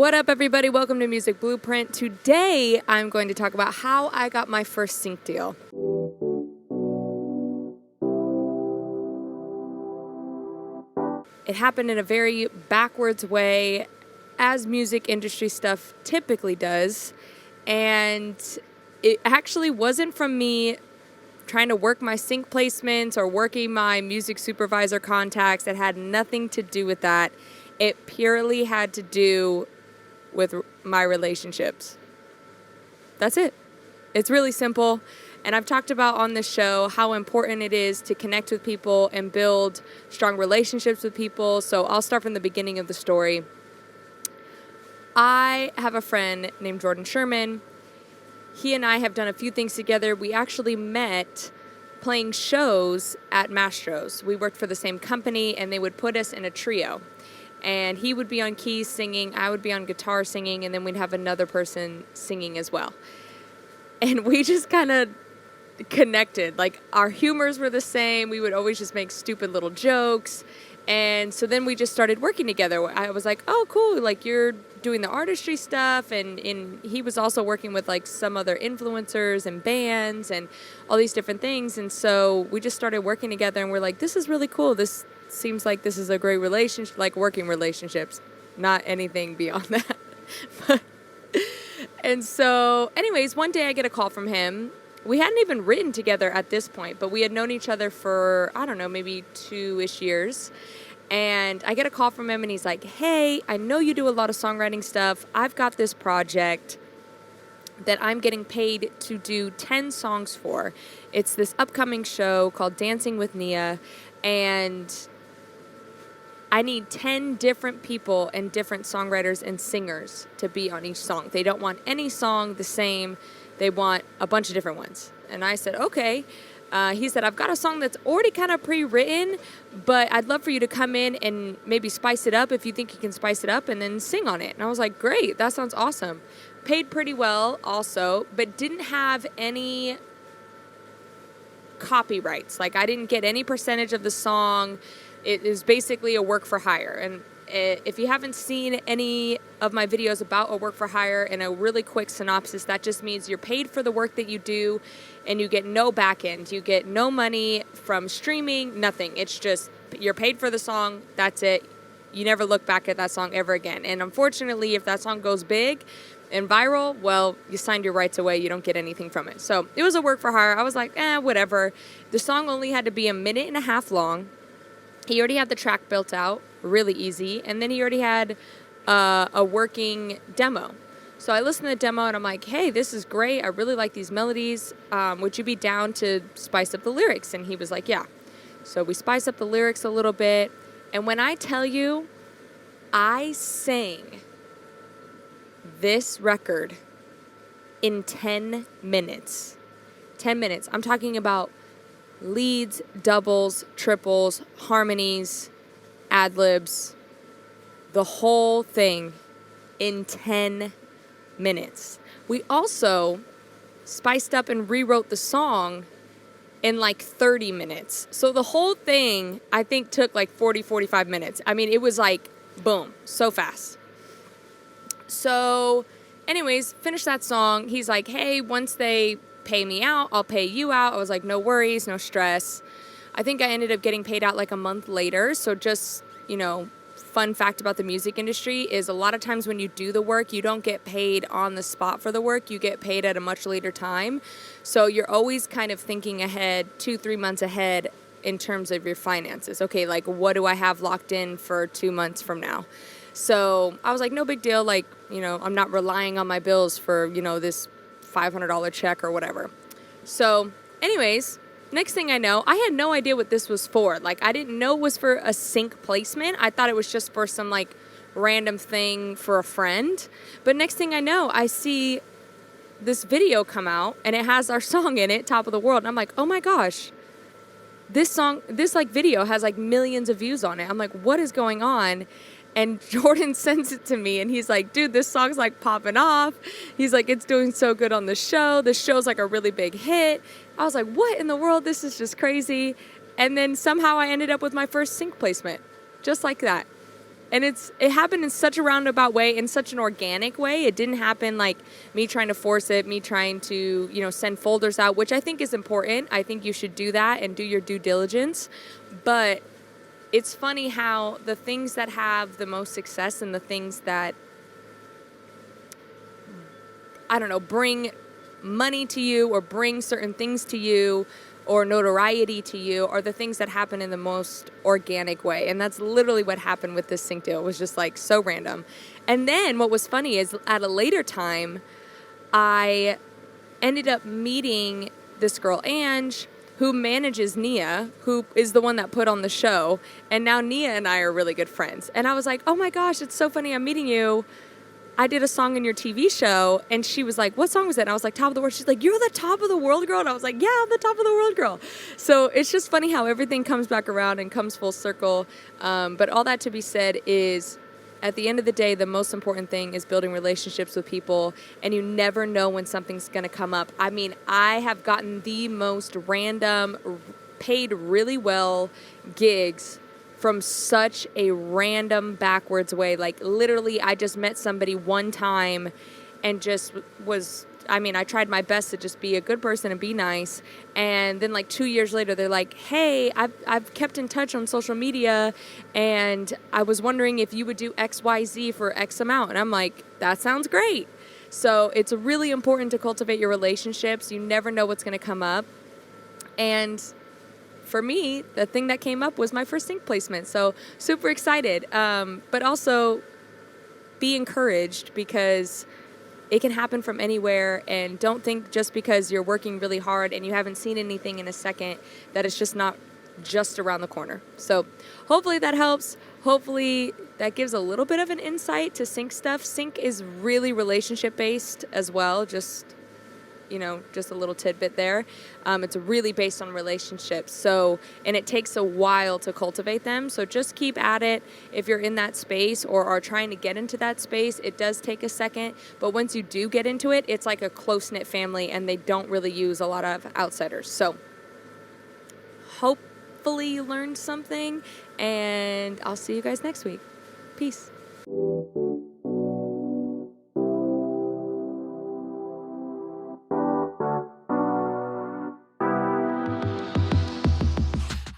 What up, everybody? Welcome to Music Blueprint. Today, I'm going to talk about how I got my first sync deal. It happened in a very backwards way, as music industry stuff typically does, and it actually wasn't from me trying to work my sync placements or working my music supervisor contacts. It had nothing to do with that. It purely had to do with my relationships. That's it. It's really simple. And I've talked about on this show how important it is to connect with people and build strong relationships with people. So I'll start from the beginning of the story. I have a friend named Jordan Sherman. He and I have done a few things together. We actually met playing shows at Mastro's. We worked for the same company, and they would put us in a trio. And he would be on keys singing, I would be on guitar singing, and then we'd have another person singing as well. And we just kind of connected. Like, our humors were the same. We would always just make stupid little jokes. And so then we just started working together. I was like, oh, cool. Like, you're doing the artistry stuff. And he was also working with, like, some other influencers and bands and all these different things. And so we just started working together, and we're like, this is really cool. This seems like this is a great relationship, like working relationships, not anything beyond that. And so, anyways, one day I get a call from him. We hadn't even written together at this point, but we had known each other for, I don't know, maybe 2-ish years. And I get a call from him, and he's like, hey, I know you do a lot of songwriting stuff. I've got this project that I'm getting paid to do 10 songs for. It's this upcoming show called Dancing with Nia, and I need 10 different people and different songwriters and singers to be on each song. They don't want any song the same. They want a bunch of different ones. And I said, okay. He said, I've got a song that's already kind of pre-written, but I'd love for you to come in and maybe spice it up if you think you can spice it up and then sing on it. And I was like, great, that sounds awesome. Paid pretty well also, but didn't have any copyrights. Like, I didn't get any percentage of the song. It is basically a work for hire. And if you haven't seen any of my videos about a work for hire, in a really quick synopsis, that just means you're paid for the work that you do, and you get no back end. You get no money from streaming, nothing. It's just you're paid for the song. That's it. You never look back at that song ever again. And unfortunately, if that song goes big and viral, well, you signed your rights away. You don't get anything from it. So it was a work for hire. I was like, whatever. The song only had to be 1.5 minutes long. He already had the track built out, really easy, and then he already had a working demo. So I listened to the demo, and I'm like, hey, this is great. I really like these melodies. Would you be down to spice up the lyrics? And he was like, yeah. So we spiced up the lyrics a little bit, and when I tell you, I sang this record in 10 minutes. 10 minutes. I'm talking about leads, doubles, triples, harmonies, ad-libs, the whole thing in 10 minutes. We also spiced up and rewrote the song in like 30 minutes. So the whole thing, I think, took like 45 minutes. I mean, it was like, boom, so fast. So anyways, finished that song. He's like, hey, once they pay me out, I'll pay you out. I was like, no worries, no stress. I think I ended up getting paid out like a month later. So just, fun fact about the music industry is a lot of times when you do the work, you don't get paid on the spot for the work. You get paid at a much later time. So you're always kind of thinking ahead, 2-3 months ahead in terms of your finances. Okay, like, what do I have locked in for 2 months from now? So I was like, no big deal. Like, I'm not relying on my bills for, this $500 check or whatever. So anyways, next thing I know, I had no idea what this was for. Like, I didn't know it was for a sync placement. I thought it was just for some like random thing for a friend. But next thing I know, I see this video come out, and it has our song in it, Top of the World. And I'm like, oh my gosh, this video has like millions of views on it. I'm like, what is going on? And Jordan sends it to me, and he's like, dude, this song's like popping off. He's like, it's doing so good on the show. The show's like a really big hit. I was like, what in the world? This is just crazy. And then somehow I ended up with my first sync placement, just like that. And it happened in such a roundabout way, in such an organic way. It didn't happen like me trying to force it, me trying to, send folders out, which I think is important. I think you should do that and do your due diligence. But it's funny how the things that have the most success and the things that, I don't know, bring money to you or bring certain things to you or notoriety to you are the things that happen in the most organic way. And that's literally what happened with this sync deal. It was just like so random. And then what was funny is at a later time, I ended up meeting this girl, Ange, who manages Nia, who is the one that put on the show. And now Nia and I are really good friends. And I was like, oh my gosh, it's so funny I'm meeting you. I did a song in your TV show, and she was like, what song was it? And I was like, Top of the World. She's like, you're the Top of the World girl? And I was like, yeah, I'm the Top of the World girl. So it's just funny how everything comes back around and comes full circle. But all that to be said is, at the end of the day, the most important thing is building relationships with people, and you never know when something's going to come up. I mean, I have gotten the most random, paid really well gigs from such a random backwards way. Like literally I just met somebody one time and just was, I tried my best to just be a good person and be nice. And then like 2 years later, they're like, hey, I've kept in touch on social media and I was wondering if you would do XYZ for X amount. And I'm like, that sounds great. So it's really important to cultivate your relationships. You never know what's going to come up. And for me, the thing that came up was my first sync placement. So super excited. But also be encouraged because it can happen from anywhere. And don't think just because you're working really hard and you haven't seen anything in a second that it's just not just around the corner. So hopefully that helps. Hopefully that gives a little bit of an insight to sync stuff. Sync is really relationship based as well. Just a little tidbit there. It's really based on relationships. So, and it takes a while to cultivate them. So just keep at it. If you're in that space or are trying to get into that space, it does take a second. But once you do get into it, it's like a close-knit family and they don't really use a lot of outsiders. So hopefully you learned something and I'll see you guys next week. Peace.